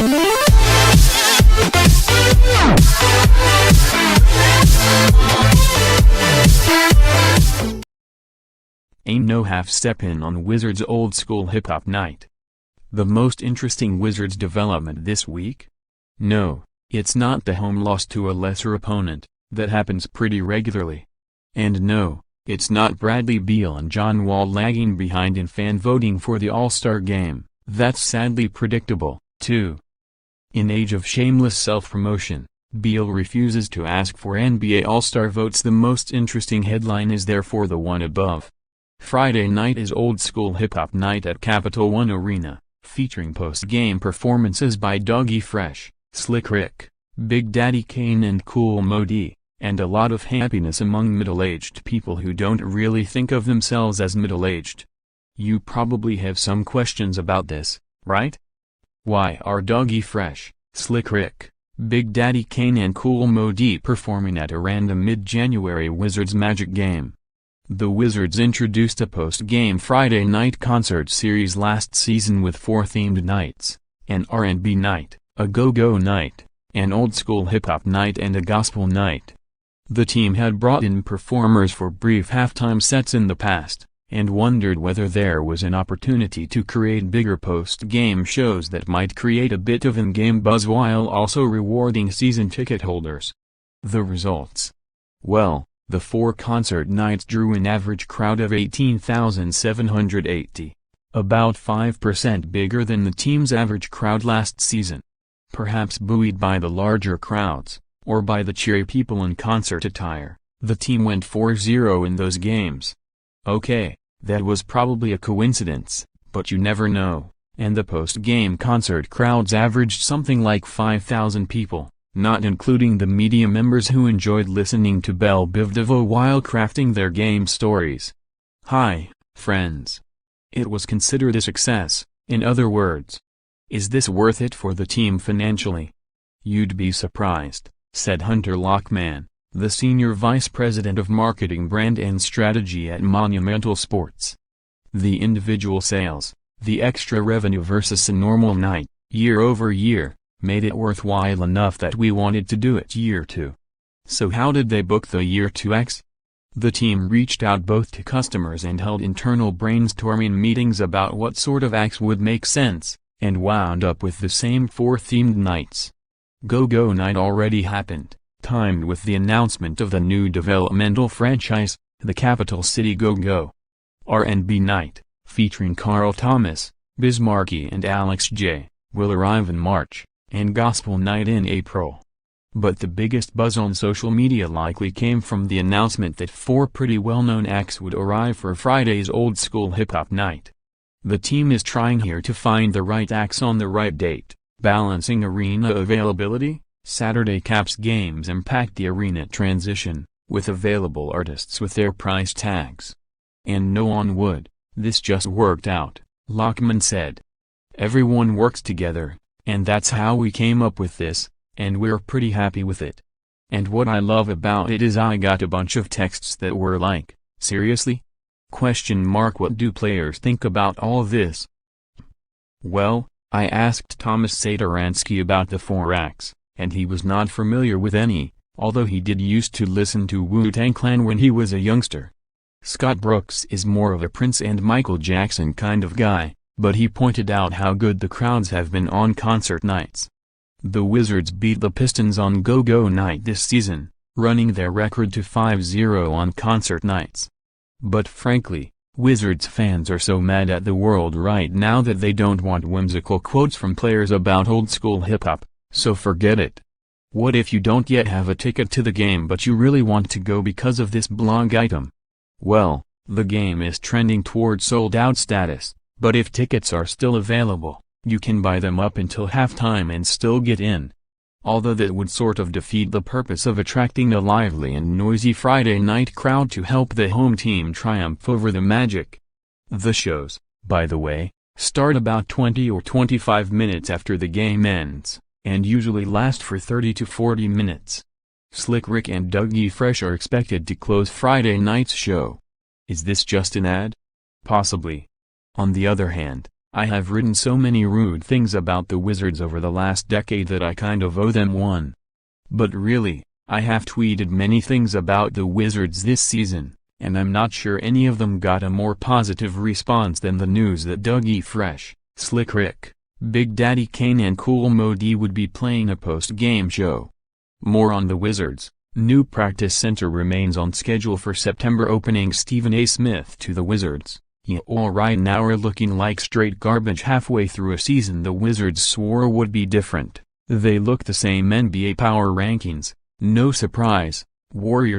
Ain't no half-steppin' on Wizards' old-school hip-hop night. The most interesting Wizards development this week? No, it's not the home loss to a lesser opponent. That happens pretty regularly. And no, it's not Bradley Beal and John Wall lagging behind in fan voting for the All-Star game. That's sadly predictable, too. In age of shameless self-promotion, Beal refuses to ask for NBA All-Star votes. The most interesting headline is therefore the one above. Friday night is old-school hip-hop night at Capital One Arena, featuring post-game performances by Dougie Fresh, Slick Rick, Big Daddy Kane and Kool and a lot of happiness among middle-aged people who don't really think of themselves as middle-aged. You probably have some questions about this, right? Why are Dougie Fresh, Slick Rick, Big Daddy Kane and Kool performing at a random mid-January Wizards Magic game? The Wizards introduced a post-game Friday night concert series last season with 4 themed nights: an R&B night, a go-go night, an old-school hip-hop night and a gospel night. The team had brought in performers for brief halftime sets in the past, and wondered whether there was an opportunity to create bigger post-game shows that might create a bit of in-game buzz while also rewarding season ticket holders. The results? Well, the 4 concert nights drew an average crowd of 18,780, about 5% bigger than the team's average crowd last season. Perhaps buoyed by the larger crowds, or by the cheery people in concert attire, the team went 4-0 in those games. Okay, that was probably a coincidence, but you never know, and the post-game concert crowds averaged something like 5,000 people, not including the media members who enjoyed listening to Bell Biv DeVoe while crafting their game stories. Hi, friends. It was considered a success, in other words. Is this worth it for the team financially? You'd be surprised, said Hunter Lockman, the senior vice president of marketing brand and strategy at Monumental Sports. The individual sales, the extra revenue versus a normal night, year over year, made it worthwhile enough that we wanted to do it year 2. So how did they book the year 2 acts? The team reached out both to customers and held internal brainstorming meetings about what sort of acts would make sense, and wound up with the same 4 themed nights. Go-Go Night already happened, timed with the announcement of the new developmental franchise, the Capital City Go-Go. R&B Night, featuring Carl Thomas, Biz Markie and Alex J, will arrive in March, and Gospel Night in April. But the biggest buzz on social media likely came from the announcement that 4 pretty well-known acts would arrive for Friday's old-school hip-hop night. The team is trying here to find the right acts on the right date, balancing arena availability. Saturday Caps games impact the arena transition, with available artists with their price tags. And no on wood, this just worked out, Lockman said. Everyone works together, and that's how we came up with this, and we're pretty happy with it. And what I love about it is I got a bunch of texts that were like, seriously? ? What do players think about all this? Well, I asked Thomas Satoransky about the 4 acts, and he was not familiar with any, although he did used to listen to Wu-Tang Clan when he was a youngster. Scott Brooks is more of a Prince and Michael Jackson kind of guy, but he pointed out how good the crowds have been on concert nights. The Wizards beat the Pistons on Go-Go Night this season, running their record to 5-0 on concert nights. But frankly, Wizards fans are so mad at the world right now that they don't want whimsical quotes from players about old-school hip-hop, so forget it. What if you don't yet have a ticket to the game but you really want to go because of this blog item? Well, the game is trending toward sold-out status, but if tickets are still available, you can buy them up until halftime and still get in. Although that would sort of defeat the purpose of attracting a lively and noisy Friday night crowd to help the home team triumph over the Magic. The shows, by the way, start about 20 or 25 minutes after the game ends, and usually last for 30 to 40 minutes. Slick Rick and Dougie Fresh are expected to close Friday night's show. Is this just an ad? Possibly. On the other hand, I have written so many rude things about the Wizards over the last decade that I kind of owe them one. But really, I have tweeted many things about the Wizards this season, and I'm not sure any of them got a more positive response than the news that Dougie Fresh, Slick Rick, Big Daddy Kane and Kool would be playing a post-game show. More on the Wizards. New practice center remains on schedule for September, opening Stephen A. Smith to the Wizards. Yeah, alright, now we're looking like straight garbage halfway through a season the Wizards swore would be different. They look the same. NBA power rankings, no surprise. Warrior